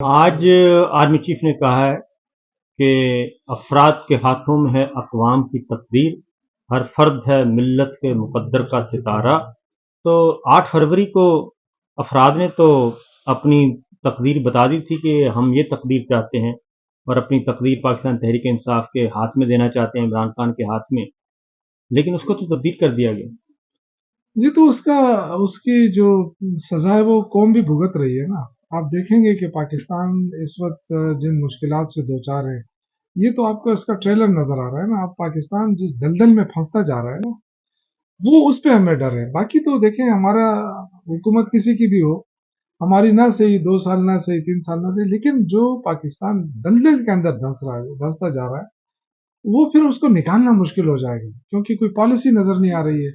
آج army chief نے کہا ہے کہ افراد کے ہاتھوں میں ہے اقوام کی تقدیر، ہر فرد ہے ملت کے مقدر کا ستارہ۔ تو 8 فروری کو افراد نے تو اپنی تقدیر بتا دی تھی کہ ہم یہ تقدیر چاہتے ہیں اور اپنی تقدیر پاکستان تحریک انصاف کے ہاتھ میں دینا چاہتے ہیں، عمران خان کے ہاتھ میں، لیکن اس کو تو تبدیل کر دیا گیا۔ جی تو اس کی جو سزا ہے وہ قوم بھی بھگت رہی ہے نا۔ آپ دیکھیں گے کہ پاکستان اس وقت جن مشکلات سے دوچار ہے، یہ تو آپ کو اس کا ٹریلر نظر آ رہا ہے نا۔ آپ پاکستان جس دلدل میں پھنستا جا رہا ہے نا، وہ اس پہ ہمیں ڈر ہے۔ باقی تو دیکھیں، ہمارا حکومت کسی کی بھی ہو، ہماری نہ صحیح 2 سال نہ صحیح 3 سال نہ صحیح، لیکن جو پاکستان دلدل کے اندر دھنستا جا رہا ہے، وہ پھر اس کو نکالنا مشکل ہو جائے گا، کیونکہ کوئی پالیسی نظر نہیں آ رہی ہے،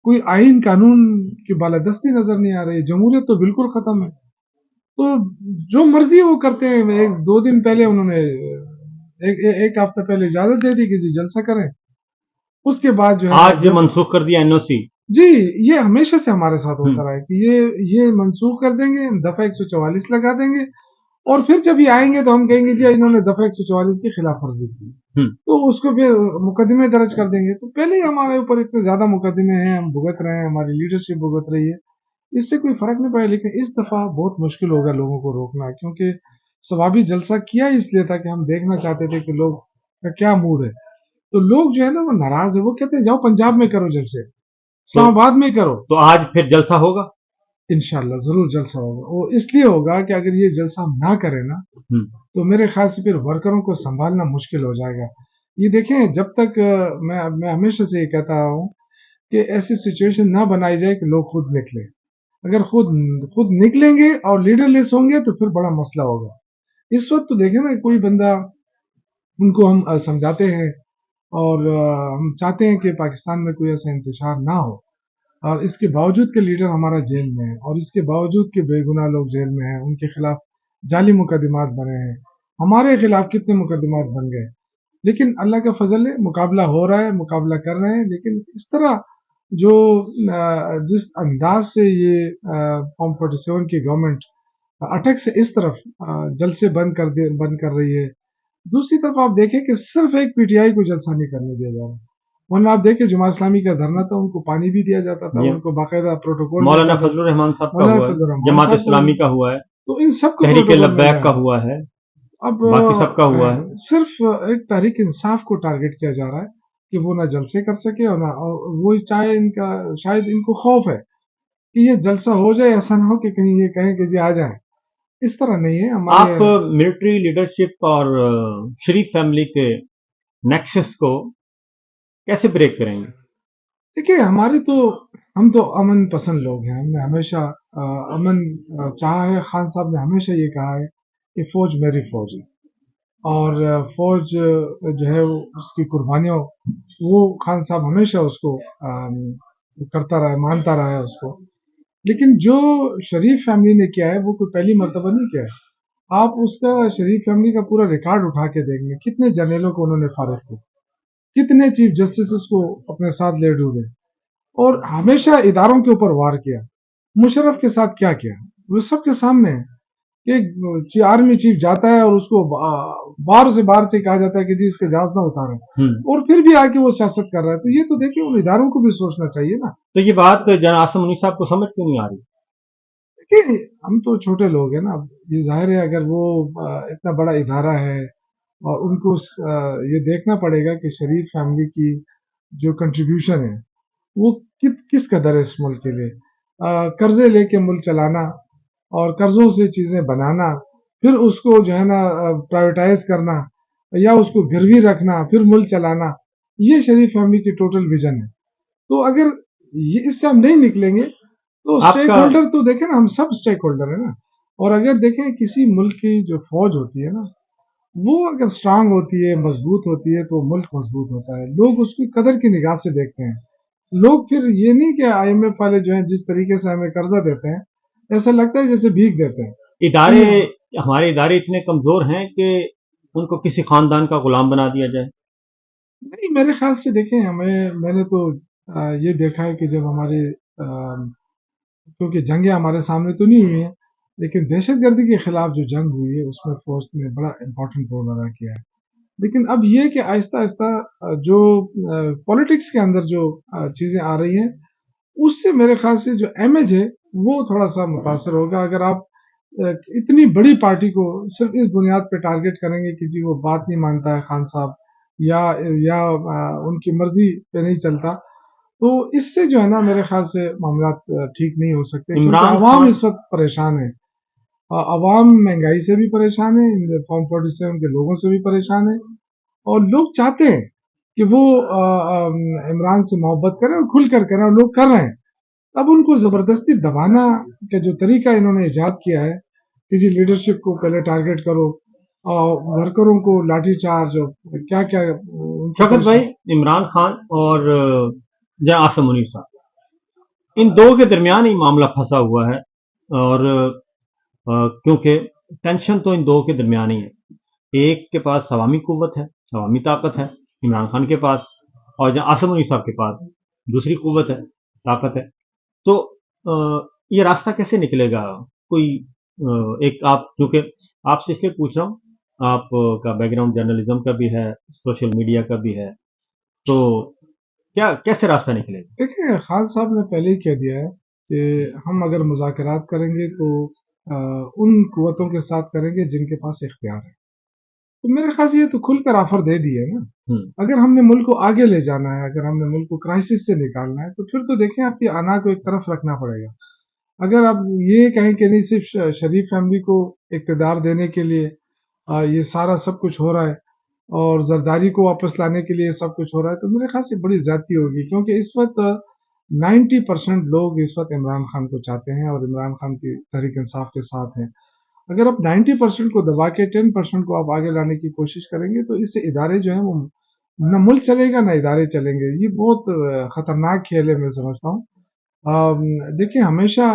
کوئی آئین قانون کی بالادستی نظر نہیں آ رہی ہے، جمہوریت تو بالکل ختم ہے۔ تو جو مرضی وہ کرتے ہیں، 2 دن پہلے انہوں نے ایک ہفتہ پہلے اجازت دے دی کہ جی جلسہ کریں، اس کے بعد جو ہے آج منسوخ کر دیا NOC۔ جی یہ ہمیشہ سے ہمارے ساتھ ہوتا رہا ہے کہ یہ منسوخ کر دیں گے، دفعہ 144 لگا دیں گے، اور پھر جب یہ آئیں گے تو ہم کہیں گے جی انہوں نے دفعہ 144 کی خلاف ورزی کی، تو اس کو پھر مقدمے درج کر دیں گے۔ تو پہلے ہی ہمارے اوپر اتنے زیادہ مقدمے ہیں، ہم بھگت رہے ہیں، ہماری لیڈرشپ بھگت رہی ہے، اس سے کوئی فرق نہیں پڑا۔ لیکن اس دفعہ بہت مشکل ہوگا لوگوں کو روکنا، کیونکہ ثوابی جلسہ کیا اس لیے تھا کہ ہم دیکھنا چاہتے تھے کہ لوگ کا کیا موڈ ہے۔ تو لوگ جو ہے نا وہ ناراض ہے، وہ کہتے ہیں جاؤ پنجاب میں کرو جلسے، اسلام آباد میں کرو۔ تو آج پھر جلسہ ہوگا انشاءاللہ ضرور جلسہ ہوگا۔ وہ اس لیے ہوگا کہ اگر یہ جلسہ ہم نہ کریں نا، تو میرے خیال سے پھر ورکروں کو سنبھالنا مشکل ہو جائے گا۔ یہ دیکھیں، جب تک میں ہمیشہ سے یہ کہتا ہوں کہ ایسی سچویشن نہ بنائی جائے کہ لوگ خود نکلیں۔ اگر خود نکلیں گے اور لیڈر لیس ہوں گے تو پھر بڑا مسئلہ ہوگا۔ اس وقت تو دیکھیں نا، کوئی بندہ، ان کو ہم سمجھاتے ہیں اور ہم چاہتے ہیں کہ پاکستان میں کوئی ایسا انتشار نہ ہو، اور اس کے باوجود کہ لیڈر ہمارا جیل میں ہے، اور اس کے باوجود کہ بے گناہ لوگ جیل میں ہیں، ان کے خلاف جعلی مقدمات بنے ہیں، ہمارے خلاف کتنے مقدمات بن گئے، لیکن اللہ کا فضل ہے، مقابلہ ہو رہا ہے، مقابلہ کر رہے ہیں۔ لیکن اس طرح جو جس انداز سے یہ فارم 47 کی گورنمنٹ اٹک سے اس طرف جلسے بند کر رہی ہے، دوسری طرف آپ دیکھیں کہ صرف ایک PTI کو جلسہ نہیں کرنے دیا جا رہا، ورنہ آپ دیکھیں جماعت اسلامی کا دھرنا تھا، ان کو پانی بھی دیا جاتا تھا، ان کو باقاعدہ پروٹوکول مولانا فضل الرحمان صاحب کا ہوا ہے، جماعت اسلامی کا ہوا ہے، تو ان سب کو تحریک لبیک کا ہوا ہے، اب باقی سب کا ہوا ہے۔ صرف ایک تحریک انصاف کو ٹارگٹ کیا جا رہا ہے کہ وہ نہ جلسے کر سکے، اور نہ وہ چاہے، ان کا شاید ان کو خوف ہے کہ یہ جلسہ ہو جائے، ایسا نہ ہو کہ کہیں یہ کہیں کہ جی آ جائیں۔ اس طرح نہیں ہے آپ ملٹری لیڈرشپ اور شریف فیملی کے نیکسس کو کیسے بریک کریں گے؟ دیکھیے، ہم تو امن پسند لوگ ہیں، ہم نے ہمیشہ امن چاہا ہے۔ خان صاحب نے ہمیشہ یہ کہا ہے کہ فوج میری فوج ہے، اور فوج جو ہے اس کی قربانیوں، وہ خان صاحب ہمیشہ اس کو کرتا رہا ہے، مانتا رہا ہے اس کو۔ لیکن جو شریف فیملی نے کیا ہے وہ کوئی پہلی مرتبہ نہیں کیا ہے۔ آپ اس کا شریف فیملی کا پورا ریکارڈ اٹھا کے دیکھ لیں، کتنے جرنیلوں کو انہوں نے فارغ کیا، کتنے چیف جسٹسز کو اپنے ساتھ لے ڈوبے، اور ہمیشہ اداروں کے اوپر وار کیا۔ مشرف کے ساتھ کیا کیا وہ سب کے سامنے ہے کہ آرمی چیف جاتا ہے اور اس کو بار سے کہا جاتا ہے کہ جی اس کا جہاز نہ اتاریں، اور پھر بھی آ کے وہ سیاست کر رہا ہے۔ تو یہ تو دیکھیں، ان اداروں کو بھی سوچنا چاہیے نا۔ تو یہ بات جناب عاصم منیب صاحب کو سمجھ کیوں نہیں آ رہی؟ دیکھیں، ہم تو چھوٹے لوگ ہیں نا، یہ ظاہر ہے اگر وہ اتنا بڑا ادارہ ہے، اور ان کو یہ دیکھنا پڑے گا کہ شریف فیملی کی جو کنٹریبیوشن ہے وہ کس قدر ہے اس ملک کے لیے۔ قرضے لے کے ملک چلانا، اور قرضوں سے چیزیں بنانا، پھر اس کو جو ہے نا پرائیویٹائز کرنا، یا اس کو گروی رکھنا، پھر ملک چلانا، یہ شریف فیملی کی ٹوٹل ویژن ہے۔ تو اگر اس سے ہم نہیں نکلیں گے تو اسٹیک ہولڈر تو دیکھیں نا، ہم سب اسٹیک ہولڈر ہیں نا۔ اور اگر دیکھیں کسی ملک کی جو فوج ہوتی ہے نا، وہ اگر اسٹرانگ ہوتی ہے، مضبوط ہوتی ہے، تو ملک مضبوط ہوتا ہے، لوگ اس کی قدر کی نگاہ سے دیکھتے ہیں۔ لوگ پھر یہ نہیں کہ IMF والے جو ہیں جس طریقے سے ہمیں قرضہ دیتے ہیں، ایسا لگتا ہے جیسے بھیک دیتے ہیں۔ ہمارے ادارے اتنے کمزور ہیں کہ ان کو کسی خاندان کا غلام بنا دیا جائے؟ نہیں، میرے خیال سے دیکھیں، میں نے تو یہ دیکھا ہے کہ جب ہمارے کیونکہ جنگیں ہمارے سامنے تو نہیں ہوئی ہیں، لیکن دہشت گردی کے خلاف جو جنگ ہوئی ہے اس میں فوج نے بڑا امپورٹنٹ رول ادا کیا ہے. لیکن اب یہ کہ آہستہ آہستہ جو پولیٹکس کے اندر جو چیزیں آ رہی ہیں اس سے میرے خیال سے جو امیج ہے وہ تھوڑا سا متاثر ہوگا. اگر آپ اتنی بڑی پارٹی کو صرف اس بنیاد پہ ٹارگٹ کریں گے کہ جی وہ بات نہیں مانتا ہے خان صاحب یا ان کی مرضی پہ نہیں چلتا, تو اس سے جو ہے نا میرے خیال سے معاملات ٹھیک نہیں ہو سکتے, کیونکہ عوام اس وقت پریشان ہے. عوام مہنگائی سے بھی پریشان ہے, فارم 47 کے لوگوں سے بھی پریشان ہے, اور لوگ چاہتے ہیں کہ وہ عمران سے محبت کریں اور کھل کر کریں, اور لوگ کر رہے ہیں. اب ان کو زبردستی دبانا کا جو طریقہ انہوں نے ایجاد کیا ہے کہ جی لیڈرشپ کو پہلے ٹارگٹ کرو, ورکروں کو لاٹھی چارج, کیا کیا. شوکت بھائی, عمران خان اور جناب عاصم منیر صاحب ان دو کے درمیان ہی معاملہ پھنسا ہوا ہے, اور کیونکہ ٹینشن تو ان دو کے درمیان ہی ہے. ایک کے پاس عوامی قوت ہے, عوامی طاقت ہے عمران خان کے پاس, اور جناب عاصم منیر صاحب کے پاس دوسری قوت ہے, طاقت ہے. تو یہ راستہ کیسے نکلے گا؟ کوئی ایک, آپ کیونکہ آپ سے اس لیے پوچھ رہا ہوں, آپ کا بیک گراؤنڈ جرنلزم کا بھی ہے, سوشل میڈیا کا بھی ہے, تو کیسے راستہ نکلے گا؟ دیکھیں, خان صاحب نے پہلے ہی کہہ دیا ہے کہ ہم اگر مذاکرات کریں گے تو ان قوتوں کے ساتھ کریں گے جن کے پاس اختیار ہے. تو میرے خیال سے یہ تو کھل کر آفر دے دی ہے نا. اگر ہم نے ملک کو آگے لے جانا ہے, اگر ہم نے ملک کو کرائسس سے نکالنا ہے, تو پھر تو دیکھیں آپ کی انا کو ایک طرف رکھنا پڑے گا. اگر آپ یہ کہیں کہ نہیں صرف شریف فیملی کو اقتدار دینے کے لیے یہ سارا سب کچھ ہو رہا ہے اور زرداری کو واپس لانے کے لیے سب کچھ ہو رہا ہے, تو میرے خیال سے بڑی زیادتی ہوگی. کیونکہ اس وقت 90% لوگ اس وقت عمران خان کو چاہتے ہیں اور عمران خان کی تحریک انصاف کے ساتھ ہیں. اگر آپ 90% کو دبا کے 10% کو آپ آگے لانے کی کوشش کریں گے تو اس سے ادارے جو ہیں وہ نہ ملک چلے گا نہ ادارے چلیں گے. یہ بہت خطرناک کھیل ہے, میں سمجھتا ہوں. دیکھیں, ہمیشہ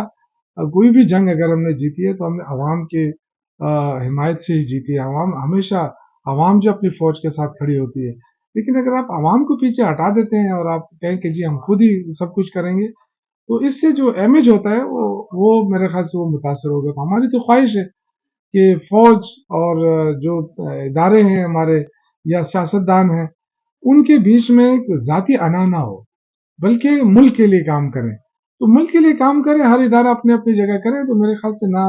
کوئی بھی جنگ اگر ہم نے جیتی ہے تو ہم نے عوام کے حمایت سے ہی جیتی ہے. ہمیشہ عوام جو اپنی فوج کے ساتھ کھڑی ہوتی ہے. لیکن اگر آپ عوام کو پیچھے ہٹا دیتے ہیں اور آپ کہیں کہ جی ہم خود ہی سب کچھ کریں گے, تو اس سے جو امیج ہوتا ہے وہ میرے خیال سے وہ متاثر ہوگا. تو ہماری تو خواہش ہے کہ فوج اور جو ادارے ہیں ہمارے یا سیاستدان ہیں ان کے بیچ میں ایک ذاتی انا نہ ہو, بلکہ ملک کے لیے کام کریں. تو ملک کے لیے کام کریں, ہر ادارہ اپنی اپنی جگہ کرے, تو میرے خیال سے نہ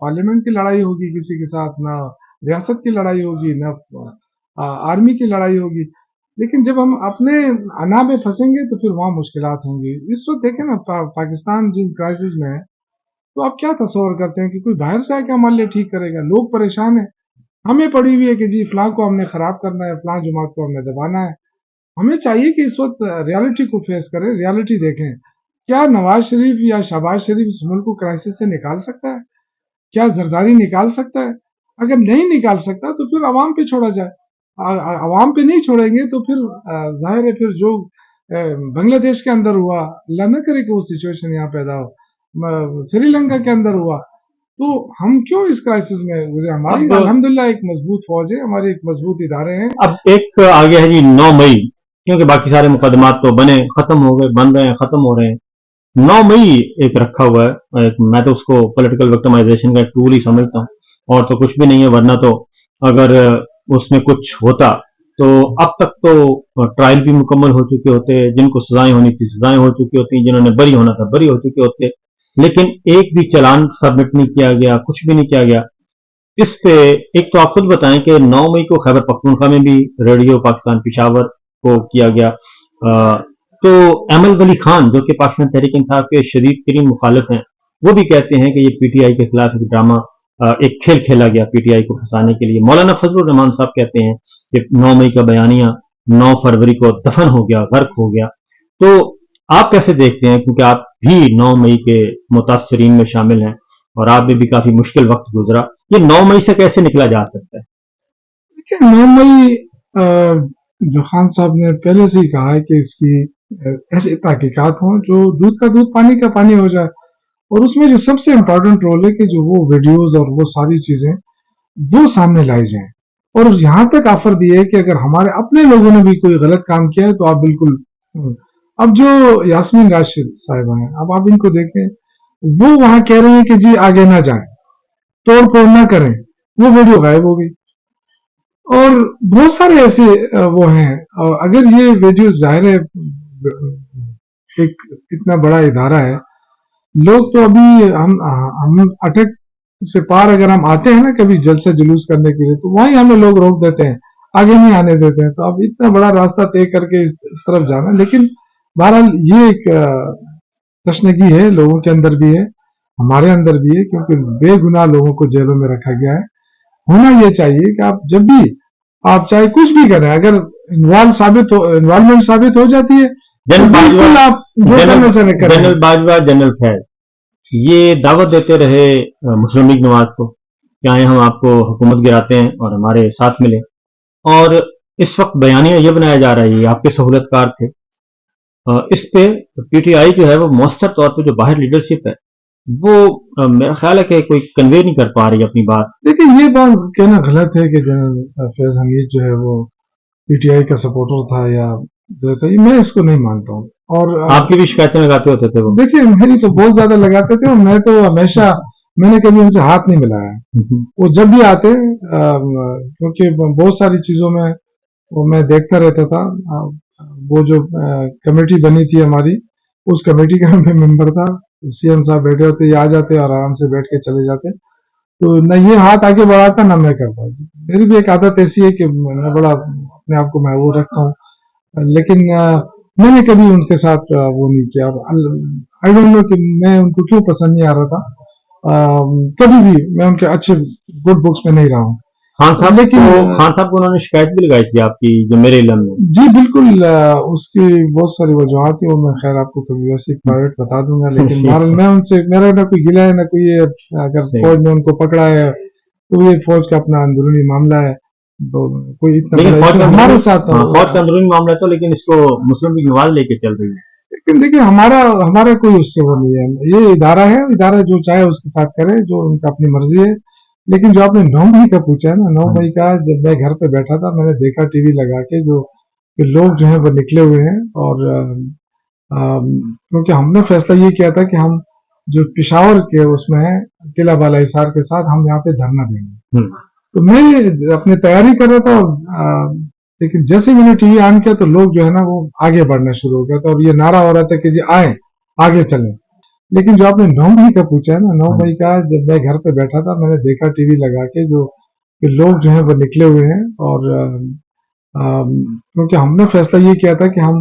پارلیمنٹ کی لڑائی ہوگی کسی کے ساتھ, نہ ریاست کی لڑائی ہوگی, نہ آرمی کی لڑائی ہوگی. لیکن جب ہم اپنے انا میں پھنسیں گے تو پھر وہاں مشکلات ہوں گی. اس وقت دیکھیں نا پاکستان جس کرائسس میں ہے, تو آپ کیا تصور کرتے ہیں کہ کوئی باہر سے آ کے ہمارے لیے ٹھیک کرے گا؟ لوگ پریشان ہیں, ہمیں پڑی ہوئی ہے کہ جی فلاں کو ہم نے خراب کرنا ہے, فلاں جماعت کو ہم نے دبانا ہے. ہمیں چاہیے کہ اس وقت ریالٹی کو فیس کریں, ریالٹی دیکھیں. کیا نواز شریف یا شہباز شریف اس ملک کو کرائسس سے نکال سکتا ہے؟ کیا زرداری نکال سکتا ہے؟ اگر نہیں نکال سکتا تو پھر عوام پہ چھوڑا جائے. عوام پہ نہیں چھوڑیں گے تو پھر ظاہر ہے پھر جو بنگلہ دیش کے اندر ہوا, اللہ نہ کرے کہ وہ سچویشن یہاں پیدا ہو, سری لنکا کے اندر ہوا, تو ہم کیوں اس کرائسس میں گزرے؟ ہماری الحمدللہ ایک مضبوط فوج ہے, ہمارے ایک مضبوط ادارے ہیں. اب ایک آگے ہے جی 9 مئی, کیونکہ باقی سارے مقدمات تو بنے ختم ہو گئے, بن رہے ہیں, ختم ہو رہے ہیں. 9 مئی ایک رکھا ہوا ہے, میں تو اس کو پولیٹیکل وکٹمائزیشن کا ٹول ہی سمجھتا ہوں, اور تو کچھ بھی نہیں ہے. ورنہ تو اگر اس میں کچھ ہوتا تو اب تک تو ٹرائل بھی مکمل ہو چکے ہوتے, جن کو سزائیں ہونی تھی سزائیں ہو چکی ہوتی, جنہوں نے بری ہونا تھا بری ہو چکے ہوتے, لیکن ایک بھی چلان سبمٹ نہیں کیا گیا, کچھ بھی نہیں کیا گیا. اس پہ ایک تو آپ خود بتائیں کہ 9 مئی کو خیبر پختونخوا میں بھی ریڈیو پاکستان پشاور کو کیا گیا, تو ایمل ولی خان جو کہ پاکستان تحریک انصاف کے شدید ترین مخالف ہیں, وہ بھی کہتے ہیں کہ یہ پی ٹی آئی کے خلاف ایک ڈرامہ, ایک کھیل کھیلا گیا پی ٹی آئی کو پھنسانے کے لیے. مولانا فضل الرحمان صاحب کہتے ہیں کہ 9 مئی کا بیانیہ 9 فروری کو دفن ہو گیا, غرق ہو گیا. تو آپ کیسے دیکھتے ہیں, کیونکہ آپ بھی 9 مئی کے متاثرین میں شامل ہیں اور آپ بھی کافی مشکل وقت گزرا, یہ 9 مئی سے کیسے نکلا جا سکتا ہے؟ دیکھیں, 9 مئی جو خان صاحب نے پہلے سے ہی کہا ہے کہ اس کی ایسے تحقیقات ہوں جو دودھ کا دودھ پانی کا پانی ہو جائے, اور اس میں جو سب سے امپورٹنٹ رول ہے کہ جو وہ ویڈیوز اور وہ ساری چیزیں وہ سامنے لائی جائیں, اور یہاں تک آفر دی ہے کہ اگر ہمارے اپنے لوگوں نے بھی کوئی غلط کام کیا ہے تو آپ بالکل. اب جو یاسمین راشد صاحبہ ہیں, اب آپ ان کو دیکھیں, وہ وہاں کہہ رہے ہیں کہ جی آگے نہ جائیں, توڑ پھوڑ نہ کریں, وہ ویڈیو غائب ہو گئی. اور بہت سارے ایسے وہ ہیں. اگر یہ ویڈیو ظاہر ہے ایک اتنا بڑا ادارہ ہے, لوگ تو ابھی ہم اٹک سے پار اگر ہم آتے ہیں نا کبھی جلسہ جلوس کرنے کے لیے, تو وہیں ہمیں لوگ روک دیتے ہیں, آگے نہیں آنے دیتے ہیں. تو اب اتنا بڑا راستہ طے کر کے اس طرف جانا, لیکن بہرحال یہ ایک تشنگی ہے, لوگوں کے اندر بھی ہے, ہمارے اندر بھی ہے, کیونکہ بے گناہ لوگوں کو جیلوں میں رکھا گیا ہے. ہونا یہ چاہیے کہ آپ جب بھی آپ چاہے کچھ بھی کریں, اگر انوالومنٹ ثابت ہو جاتی ہے بالکل آپ جو کرنا چاہیں کریں. جنرل باجوہ, جنرل فیض یہ دعوت دیتے رہے مسلم لیگ نواز کو کہ آئے ہم آپ کو حکومت گراتے ہیں اور ہمارے ساتھ ملے, اور اس وقت بیانیہ یہ بنایا جا رہا ہے یہ آپ کے سہولت کار تھے. اس پہ پی ٹی آئی جو ہے وہ مؤثر طور پہ جو باہر لیڈرشپ ہے وہ میرا خیال ہے کہ کوئی کنوے نہیں کر پا رہی اپنی بات. دیکھیں یہ بات کہنا غلط ہے کہ جنرل فیض حمید جو ہے وہ پی ٹی آئی کا سپورٹر تھا یا جو تھا, میں اس کو نہیں مانتا ہوں. اور آپ کی بھی شکایتیں لگاتے ہوتے تھے وہ؟ دیکھیے میری تو بہت زیادہ لگاتے تھے, اور میں تو ہمیشہ میں نے کبھی ان سے ہاتھ نہیں ملایا. وہ جب بھی آتے کیونکہ بہت ساری چیزوں میں وہ میں دیکھتا رہتا تھا. وہ جو کمیٹی بنی تھی ہماری, اس کمیٹی کا میں ممبر تھا. سی ایم صاحب بیٹھے ہوتے, یہ آ جاتے اور آرام سے بیٹھ کے چلے جاتے, تو نہ یہ ہاتھ آگے بڑھاتا نہ میں کرتا. میری بھی ایک عادت ایسی ہے کہ میں بڑا اپنے آپ کو محبوب رکھتا ہوں, لیکن میں نے کبھی ان کے ساتھ وہ نہیں کیا. آئی ڈونٹ نو کہ میں ان کو کیوں پسند نہیں آ رہا تھا. کبھی بھی میں ان کے اچھے گڈ بکس میں نہیں رہا ہوں. خان صاحب کو انہوں نے شکایت بھی لگائی تھی آپ کی جو میرے علم میں. جی بالکل, اس کی بہت ساری وجوہات ہیں, وہ میں خیر آپ کو کبھی ویسے پرائیویٹ بتا دوں گا. لیکن میں ان سے میرا نہ کوئی گلا ہے نہ کوئی, اگر فوج نے ان کو پکڑا ہے تو یہ فوج کا اپنا اندرونی معاملہ ہے. کوئی اتنا ہمارے ساتھ فوج کا اندرونی معاملہ تو, لیکن اس کو مسلم لیگ نواز لے کے چل رہی ہے. لیکن دیکھیے ہمارا کوئی اس سے وہ نہیں ہے. یہ ادارہ ہے, ادارہ جو چاہے اس کے ساتھ کرے, جو ان کا اپنی مرضی ہے. لیکن جو آپ نے 9 مئی کا پوچھا ہے نا, 9 مئی کا جب میں گھر پہ بیٹھا تھا, میں نے دیکھا ٹی وی لگا کے جو کہ لوگ جو ہیں وہ نکلے ہوئے ہیں. اور کیونکہ ہم نے فیصلہ یہ کیا تھا کہ ہم جو پشاور کے اس میں ہے قلعہ بالا حصار کے ساتھ ہم یہاں پہ دھرنا دیں گے. تو میں اپنی تیاری کر رہا تھا, لیکن جیسے میں نے ٹی وی آن کیا تو لوگ جو ہے نا وہ آگے بڑھنا شروع ہو گیا تھا, اور یہ نعرہ ہو رہا تھا کہ جی آئیں آگے چلیں. لیکن جو آپ نے 9 مئی کا پوچھا ہے نا, 9 مئی کا جب میں گھر پہ بیٹھا تھا, میں نے دیکھا ٹی وی لگا کے جو کہ لوگ جو ہیں وہ نکلے ہوئے ہیں. اور کیونکہ ہم نے فیصلہ یہ کیا تھا کہ ہم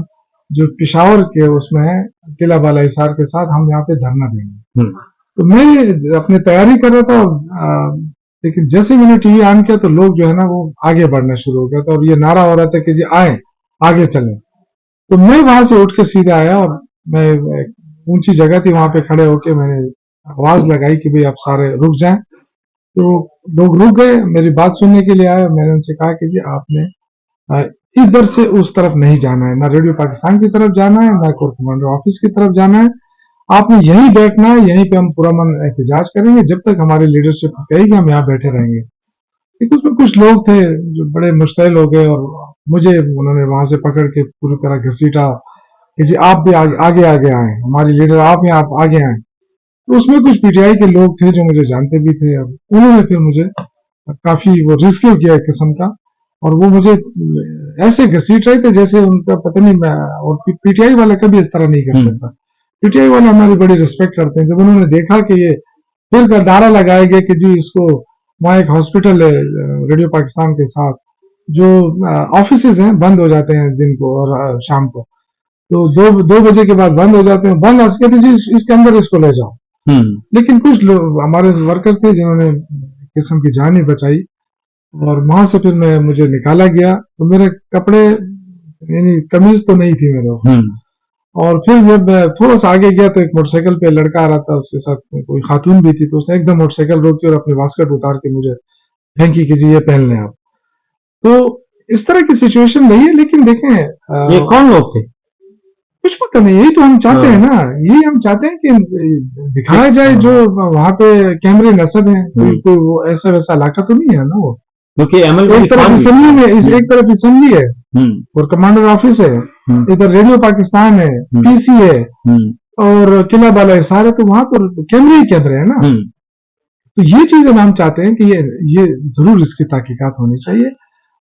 جو پشاور کے اس میں ہے قلعہ بالا حصار کے ساتھ ہم یہاں پہ دھرنا دیں گے. تو میں اپنی تیاری کر رہا تھا, لیکن جیسے میں نے ٹی وی آن کیا تو لوگ جو ہے نا وہ آگے بڑھنا شروع ہو گیا تھا, اور یہ نعرہ ہو رہا تھا کہ جی آئیں آگے چلیں. تو میں وہاں سے اٹھ کے سیدھا آیا, اور میں اونچی جگہ تھی, وہاں پہ کھڑے ہو کے میں نے آواز لگائی کہ بھئی آپ سارے رک جائیں. تو لوگ رک گئے, میری بات سننے کے لیے آئے. میں نے ان سے کہا کہ جی آپ نے ادھر سے اس طرف نہیں جانا ہے, نہ ریڈیو پاکستان کی طرف جانا ہے, نہ کور کمانڈر آفس کی طرف جانا ہے. آپ نے یہیں بیٹھنا ہے, یہیں پہ ہم پرامن احتجاج کریں گے جب تک ہماری لیڈرشپ کہے گی ہم یہاں بیٹھے رہیں گے. اس میں کچھ لوگ تھے جو بڑے مشتعل ہو گئے, اور مجھے انہوں نے وہاں سے پکڑ کے پوری طرح گھسیٹا کہ جی آپ بھی آگے آئیں, ہماری لیڈر آپ ہیں, آپ آگے آئیں. تو اس میں کچھ پی ٹی آئی کے لوگ تھے جو مجھے جانتے بھی تھے. انہوں نے پھر مجھے کافی وہ ریسکیو کیا ایک قسم کا, اور وہ مجھے ایسے گھسیٹ رہے تھے جیسے ان کا پتہ نہیں. میں اور پی ٹی آئی والا کبھی اس طرح نہیں کر سکتا. پی ٹی آئی والے ہماری بڑی ریسپیکٹ کرتے ہیں. جب انہوں نے دیکھا کہ یہ پھر کا دارا لگایا گیا کہ جی اس کو وہاں ایک ہاسپٹل ہے ریڈیو پاکستان کے ساتھ, جو آفیسز ہیں بند ہو جاتے ہیں دن کو اور شام کو, تو 2 بجے کے بعد بند ہو جاتے ہیں. بند آج کہتے جی اس کے اندر اس کو لے جاؤ. لیکن کچھ لوگ ہمارے ورکر تھے جنہوں نے قسم کی جان ہی بچائی, اور وہاں سے پھر مجھے نکالا گیا. تو میرے کپڑے یعنی قمیض تو نہیں تھی میرے, اور پھر جب تھوڑا سا آگے گیا تو ایک موٹر سائیکل پہ لڑکا آ رہا تھا, اس کے ساتھ کوئی خاتون بھی تھی. تو اس نے ایک دم موٹر سائیکل روکی اور اپنی واسکٹ اتار کے مجھے پھینکی کہ جی یہ پہن لیں آپ. تو اس طرح کی سچویشن نہیں ہے. لیکن دیکھیں یہ کون لوگ تھے کچھ پتہ نہیں. یہی تو ہم چاہتے ہیں نا, یہی ہم چاہتے ہیں کہ دکھایا جائے جو وہاں پہ کیمرے نصب ہیں. کوئی وہ ایسا ویسا علاقہ تو نہیں ہے نا. وہ ایک طرف اسمبلی میں ایک طرف اسمبلی ہے اور کمانڈر آفس ہے, ادھر ریڈیو پاکستان ہے, پی سی ہے, اور قلعہ بالا حصار ہے. تو وہاں تو کیمرے ہی کیمرے ہیں نا. تو یہ چیزیں ہم چاہتے ہیں کہ یہ ضرور اس کی تحقیقات ہونی چاہیے،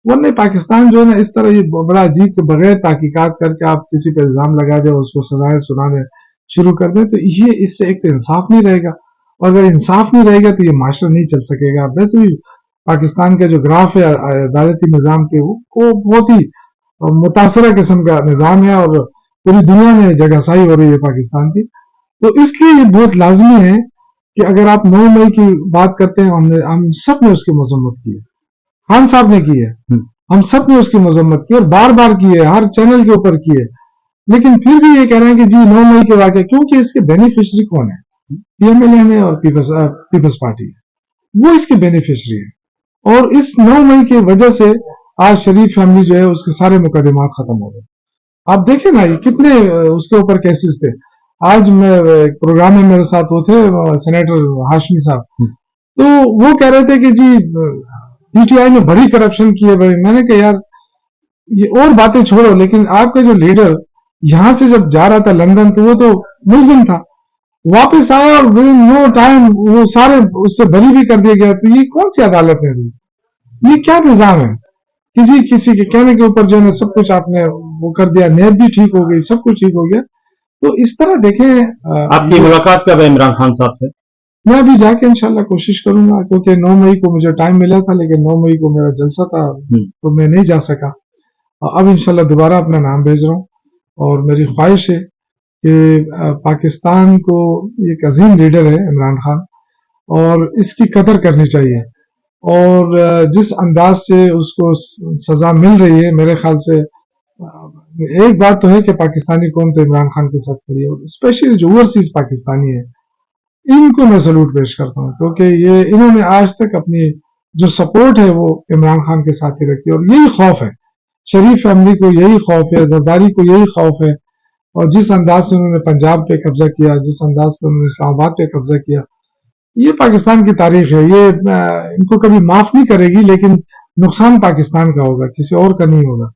ورنہ پاکستان جو ہے نا اس طرح یہ بڑا عجیب کہ بغیر تحقیقات کر کے آپ کسی پہ الزام لگا دیں اور اس کو سزائیں سنانے شروع کر دیں، تو یہ اس سے ایک تو انصاف نہیں رہے گا، اور اگر انصاف نہیں رہے گا تو یہ معاشرہ نہیں چل سکے گا۔ ویسے بھی پاکستان کا جو گراف ہے عدالتی نظام کے وہ بہت ہی متاثرہ قسم کا نظام ہے، اور پوری دنیا میں جگہ سائی ہو رہی ہے پاکستان کی۔ تو اس لیے یہ بہت لازمی ہے کہ اگر آپ 9 مئی کی بات کرتے ہیں، ہم سب نے اس کی مذمت کی ہے، خان صاحب نے کی ہے، ہم سب نے اس کی مذمت کی اور بار بار کی ہے، ہر چینل کے اوپر کی ہے، لیکن پھر بھی یہ کہہ رہے ہیں کہ جی 9 مئی کے واقعہ، کیونکہ اس کے بینیفیشری کون ہے؟ پی ایم ایل این ہے اور پیپلز پارٹی ہے، وہ اس کے بینیفیشری ہے، اور اس 9 مئی کی وجہ سے آج شریف فیملی جو ہے اس کے سارے مقدمات ختم ہو گئے۔ آپ دیکھیں نا یہ کتنے اس کے اوپر کیسز تھے۔ آج میں ایک پروگرام میں میرے ساتھ وہ تھے سینیٹر ہاشمی صاحب، تو وہ کہہ رہے تھے کہ جی پی ٹی آئی نے بڑی کرپشن کی ہے۔ میں نے کہا یار یہ اور باتیں چھوڑو، لیکن آپ کا جو لیڈر یہاں سے جب جا رہا تھا لندن تو وہ تو ملزم تھا، واپس آیا اور نو ٹائم وہ سارے اس سے بری بھی کر دیا گیا۔ تو یہ کون سی عدالت ہے؟ یہ کیا نظام ہے کہ جی کسی کے کہنے کے اوپر جو ہے سب کچھ آپ نے وہ کر دیا، نیب بھی ٹھیک ہو گئی، سب کچھ ٹھیک ہو گیا۔ تو اس طرح دیکھیں، آپ کی ملاقات کب ہے عمران خان صاحب سے؟ میں ابھی جا کے انشاءاللہ کوشش کروں گا، کیونکہ 9 مئی کو مجھے ٹائم ملا تھا، لیکن 9 مئی کو میرا جلسہ تھا تو میں نہیں جا سکا۔ اب انشاءاللہ دوبارہ اپنا نام بھیج رہا ہوں، اور میری خواہش ہے کہ پاکستان کو ایک عظیم لیڈر ہے عمران خان، اور اس کی قدر کرنی چاہیے، اور جس انداز سے اس کو سزا مل رہی ہے، میرے خیال سے ایک بات تو ہے کہ پاکستانی قوم تو عمران خان کے ساتھ کھڑی ہے، اور اسپیشلی جو اوورسیز پاکستانی ہے ان کو میں سلوٹ پیش کرتا ہوں، کیونکہ انہوں نے آج تک اپنی جو سپورٹ ہے وہ عمران خان کے ساتھ ہی رکھی، اور یہی خوف ہے شریف فیملی کو، یہی خوف ہے زرداری کو، یہی خوف ہے، اور جس انداز سے انہوں نے پنجاب پہ قبضہ کیا، جس انداز پہ انہوں نے اسلام آباد پہ قبضہ کیا، یہ پاکستان کی تاریخ ہے، یہ ان کو کبھی معاف نہیں کرے گی، لیکن نقصان پاکستان کا ہوگا، کسی اور کا نہیں ہوگا۔